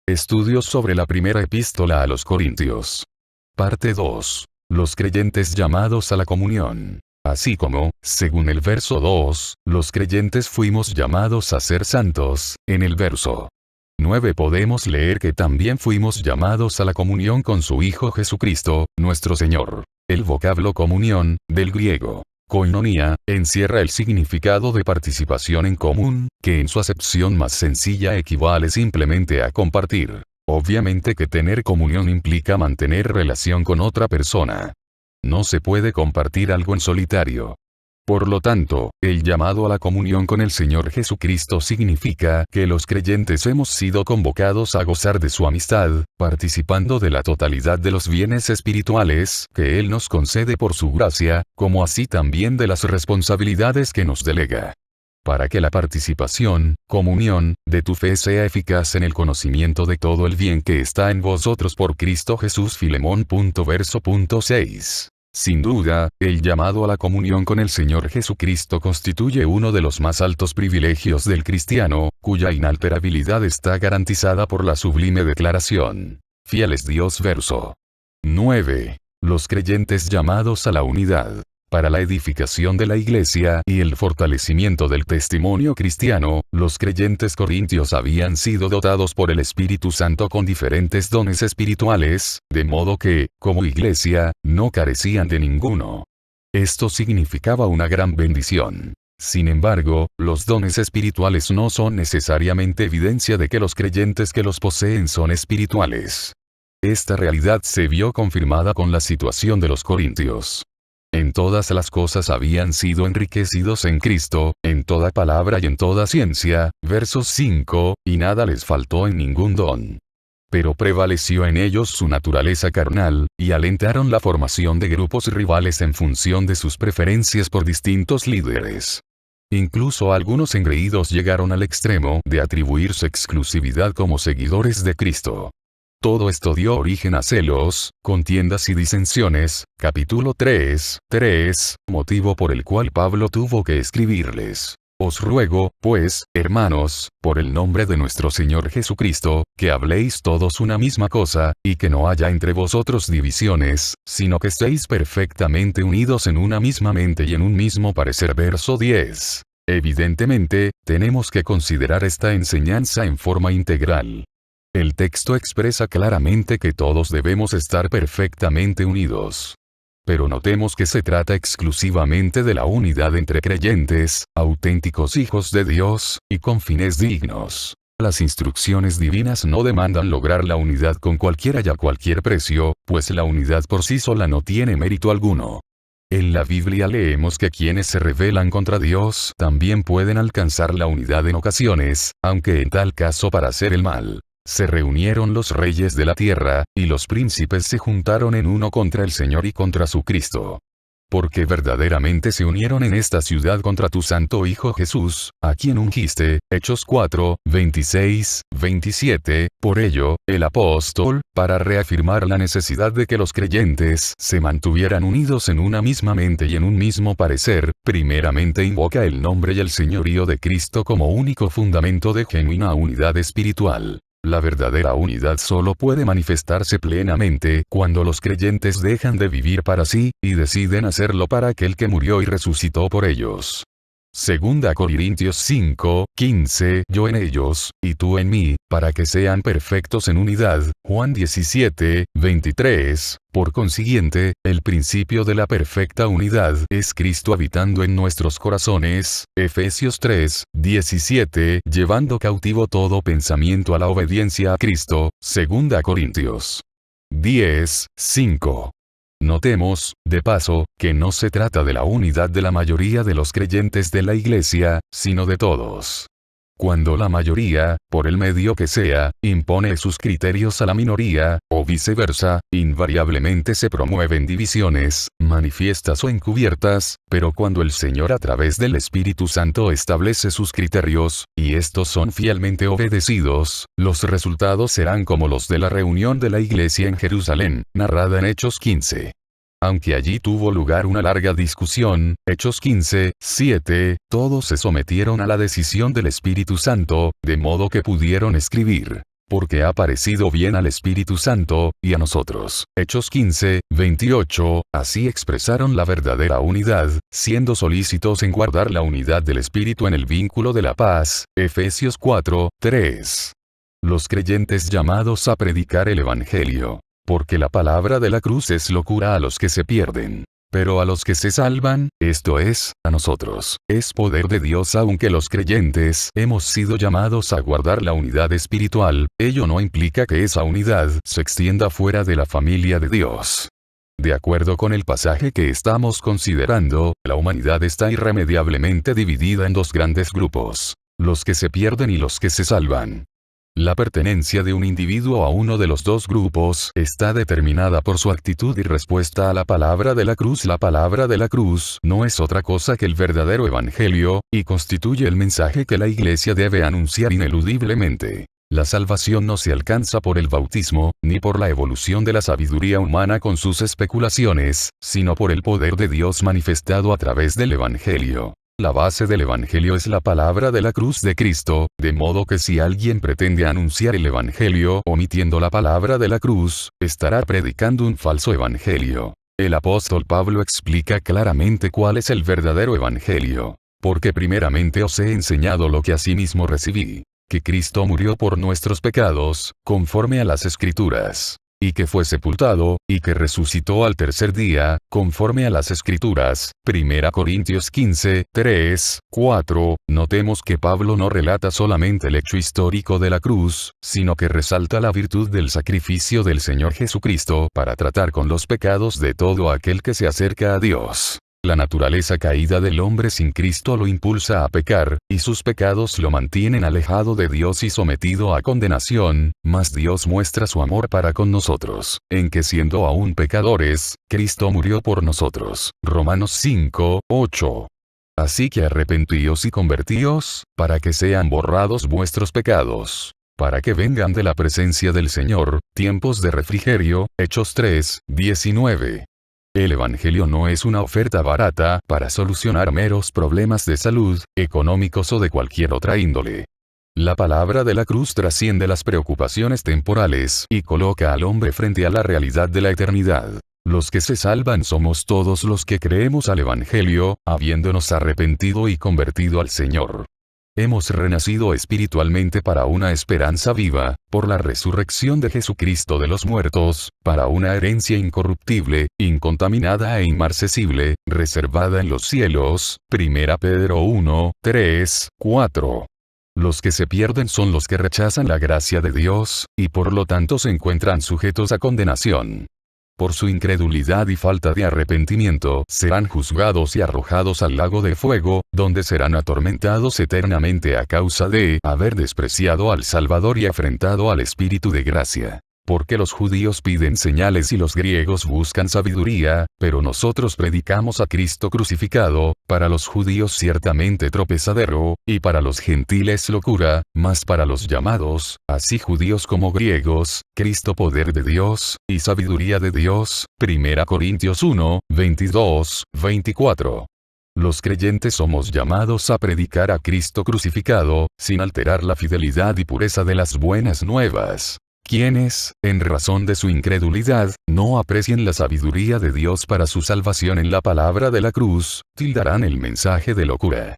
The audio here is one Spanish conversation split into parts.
Estudios sobre la primera epístola a los Corintios. Parte 2. Los creyentes llamados a la comunión. Así como, según el verso 2, los creyentes fuimos llamados a ser santos, en el verso 9 podemos leer que también fuimos llamados a la comunión con su Hijo Jesucristo, nuestro Señor. El vocablo comunión, del griego koinonia, encierra el significado de participación en común, que en su acepción más sencilla equivale simplemente a compartir. Obviamente que tener comunión implica mantener relación con otra persona. No se puede compartir algo en solitario. Por lo tanto, el llamado a la comunión con el Señor Jesucristo significa que los creyentes hemos sido convocados a gozar de su amistad, participando de la totalidad de los bienes espirituales que Él nos concede por su gracia, como así también de las responsabilidades que nos delega. Para que la participación, comunión, de tu fe sea eficaz en el conocimiento de todo el bien que está en vosotros por Cristo Jesús. Filemón. Verso 6. Sin duda, el llamado a la comunión con el Señor Jesucristo constituye uno de los más altos privilegios del cristiano, cuya inalterabilidad está garantizada por la sublime declaración: fiel es Dios. Verso 9. Los creyentes llamados a la unidad. Para la edificación de la iglesia y el fortalecimiento del testimonio cristiano, los creyentes corintios habían sido dotados por el Espíritu Santo con diferentes dones espirituales, de modo que, como iglesia, no carecían de ninguno. Esto significaba una gran bendición. Sin embargo, los dones espirituales no son necesariamente evidencia de que los creyentes que los poseen son espirituales. Esta realidad se vio confirmada con la situación de los corintios. En todas las cosas habían sido enriquecidos en Cristo, en toda palabra y en toda ciencia, versos 5, y nada les faltó en ningún don. Pero prevaleció en ellos su naturaleza carnal, y alentaron la formación de grupos rivales en función de sus preferencias por distintos líderes. Incluso algunos engreídos llegaron al extremo de atribuirse exclusividad como seguidores de Cristo. Todo esto dio origen a celos, contiendas y disensiones, capítulo 3, motivo por el cual Pablo tuvo que escribirles: os ruego, pues, hermanos, por el nombre de nuestro Señor Jesucristo, que habléis todos una misma cosa, y que no haya entre vosotros divisiones, sino que estéis perfectamente unidos en una misma mente y en un mismo parecer. Verso 10. Evidentemente, tenemos que considerar esta enseñanza en forma integral. El texto expresa claramente que todos debemos estar perfectamente unidos. Pero notemos que se trata exclusivamente de la unidad entre creyentes, auténticos hijos de Dios, y con fines dignos. Las instrucciones divinas no demandan lograr la unidad con cualquiera y a cualquier precio, pues la unidad por sí sola no tiene mérito alguno. En la Biblia leemos que quienes se rebelan contra Dios también pueden alcanzar la unidad en ocasiones, aunque en tal caso para hacer el mal. Se reunieron los reyes de la tierra, y los príncipes se juntaron en uno contra el Señor y contra su Cristo. Porque verdaderamente se unieron en esta ciudad contra tu santo Hijo Jesús, a quien ungiste. Hechos 4, 26, 27. Por ello, el apóstol, para reafirmar la necesidad de que los creyentes se mantuvieran unidos en una misma mente y en un mismo parecer, primeramente invoca el nombre y el señorío de Cristo como único fundamento de genuina unidad espiritual. La verdadera unidad solo puede manifestarse plenamente cuando los creyentes dejan de vivir para sí, y deciden hacerlo para aquel que murió y resucitó por ellos. Segunda Corintios 5, 15. Yo en ellos, y tú en mí, para que sean perfectos en unidad. Juan 17, 23. Por consiguiente, el principio de la perfecta unidad es Cristo habitando en nuestros corazones. Efesios 3, 17. Llevando cautivo todo pensamiento a la obediencia a Cristo. Segunda Corintios 10, 5. Notemos, de paso, que no se trata de la unidad de la mayoría de los creyentes de la iglesia, sino de todos. Cuando la mayoría, por el medio que sea, impone sus criterios a la minoría, o viceversa, invariablemente se promueven divisiones, manifiestas o encubiertas, pero cuando el Señor a través del Espíritu Santo establece sus criterios, y estos son fielmente obedecidos, los resultados serán como los de la reunión de la iglesia en Jerusalén, narrada en Hechos 15. Aunque allí tuvo lugar una larga discusión, Hechos 15, 7, todos se sometieron a la decisión del Espíritu Santo, de modo que pudieron escribir: porque ha parecido bien al Espíritu Santo, y a nosotros. Hechos 15, 28, así expresaron la verdadera unidad, siendo solícitos en guardar la unidad del Espíritu en el vínculo de la paz. Efesios 4, 3. Los creyentes llamados a predicar el Evangelio. Porque la palabra de la cruz es locura a los que se pierden. Pero a los que se salvan, esto es, a nosotros, es poder de Dios. Aunque los creyentes hemos sido llamados a guardar la unidad espiritual, ello no implica que esa unidad se extienda fuera de la familia de Dios. De acuerdo con el pasaje que estamos considerando, la humanidad está irremediablemente dividida en dos grandes grupos: los que se pierden y los que se salvan. La pertenencia de un individuo a uno de los dos grupos está determinada por su actitud y respuesta a la palabra de la cruz. La palabra de la cruz no es otra cosa que el verdadero evangelio, y constituye el mensaje que la Iglesia debe anunciar ineludiblemente. La salvación no se alcanza por el bautismo, ni por la evolución de la sabiduría humana con sus especulaciones, sino por el poder de Dios manifestado a través del evangelio. La base del Evangelio es la palabra de la cruz de Cristo, de modo que si alguien pretende anunciar el Evangelio omitiendo la palabra de la cruz, estará predicando un falso Evangelio. El apóstol Pablo explica claramente cuál es el verdadero Evangelio. Porque primeramente os he enseñado lo que asimismo recibí: que Cristo murió por nuestros pecados, conforme a las Escrituras, y que fue sepultado, y que resucitó al tercer día, conforme a las Escrituras. 1 Corintios 15, 3, 4. Notemos que Pablo no relata solamente el hecho histórico de la cruz, sino que resalta la virtud del sacrificio del Señor Jesucristo para tratar con los pecados de todo aquel que se acerca a Dios. La naturaleza caída del hombre sin Cristo lo impulsa a pecar, y sus pecados lo mantienen alejado de Dios y sometido a condenación, mas Dios muestra su amor para con nosotros, en que siendo aún pecadores, Cristo murió por nosotros. Romanos 5, 8. Así que arrepentíos y convertíos, para que sean borrados vuestros pecados, para que vengan de la presencia del Señor, tiempos de refrigerio. Hechos 3, 19. El Evangelio no es una oferta barata para solucionar meros problemas de salud, económicos o de cualquier otra índole. La palabra de la cruz trasciende las preocupaciones temporales y coloca al hombre frente a la realidad de la eternidad. Los que se salvan somos todos los que creemos al Evangelio, habiéndonos arrepentido y convertido al Señor. Hemos renacido espiritualmente para una esperanza viva, por la resurrección de Jesucristo de los muertos, para una herencia incorruptible, incontaminada e inmarcesible, reservada en los cielos. 1 Pedro 1, 3, 4. Los que se pierden son los que rechazan la gracia de Dios, y por lo tanto se encuentran sujetos a condenación. Por su incredulidad y falta de arrepentimiento, serán juzgados y arrojados al lago de fuego, donde serán atormentados eternamente a causa de haber despreciado al Salvador y afrentado al Espíritu de gracia. Porque los judíos piden señales y los griegos buscan sabiduría, pero nosotros predicamos a Cristo crucificado, para los judíos ciertamente tropezadero, y para los gentiles locura, mas para los llamados, así judíos como griegos, Cristo poder de Dios, y sabiduría de Dios. 1 Corintios 1, 22, 24. Los creyentes somos llamados a predicar a Cristo crucificado, sin alterar la fidelidad y pureza de las buenas nuevas. Quienes, en razón de su incredulidad, no aprecien la sabiduría de Dios para su salvación en la palabra de la cruz, tildarán el mensaje de locura.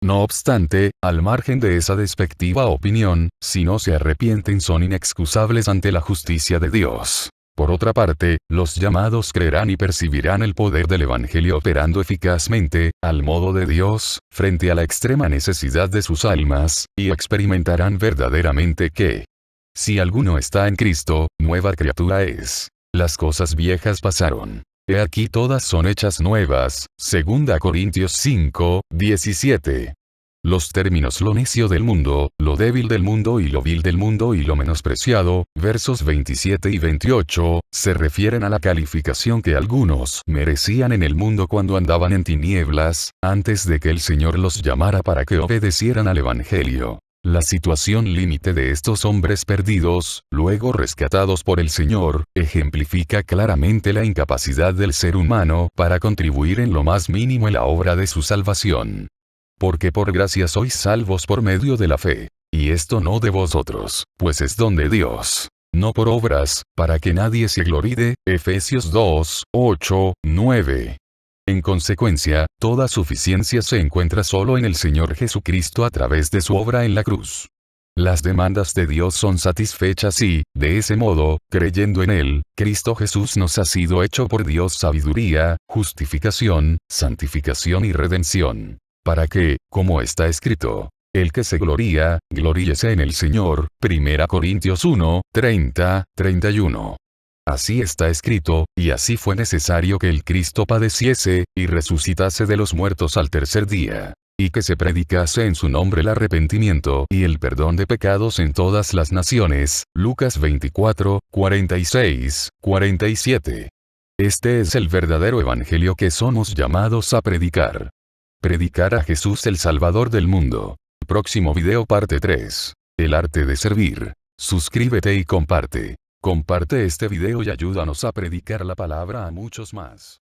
No obstante, al margen de esa despectiva opinión, si no se arrepienten son inexcusables ante la justicia de Dios. Por otra parte, los llamados creerán y percibirán el poder del Evangelio operando eficazmente, al modo de Dios, frente a la extrema necesidad de sus almas, y experimentarán verdaderamente que, si alguno está en Cristo, nueva criatura es. Las cosas viejas pasaron. He aquí todas son hechas nuevas. 2 Corintios 5, 17. Los términos lo necio del mundo, lo débil del mundo y lo vil del mundo y lo menospreciado, versos 27 y 28, se refieren a la calificación que algunos merecían en el mundo cuando andaban en tinieblas, antes de que el Señor los llamara para que obedecieran al Evangelio. La situación límite de estos hombres perdidos, luego rescatados por el Señor, ejemplifica claramente la incapacidad del ser humano para contribuir en lo más mínimo en la obra de su salvación. Porque por gracia sois salvos por medio de la fe. Y esto no de vosotros, pues es don de Dios. No por obras, para que nadie se gloríe. Efesios 2, 8, 9. En consecuencia, toda suficiencia se encuentra solo en el Señor Jesucristo a través de su obra en la cruz. Las demandas de Dios son satisfechas y, de ese modo, creyendo en Él, Cristo Jesús nos ha sido hecho por Dios sabiduría, justificación, santificación y redención. Para que, como está escrito, el que se gloría, gloríese en el Señor. 1 Corintios 1, 30, 31. Así está escrito, y así fue necesario que el Cristo padeciese, y resucitase de los muertos al tercer día, y que se predicase en su nombre el arrepentimiento y el perdón de pecados en todas las naciones. Lucas 24, 46, 47. Este es el verdadero evangelio que somos llamados a predicar. Predicar a Jesús el Salvador del mundo. Próximo video parte 3. El arte de servir. Suscríbete y comparte. Comparte este video y ayúdanos a predicar la palabra a muchos más.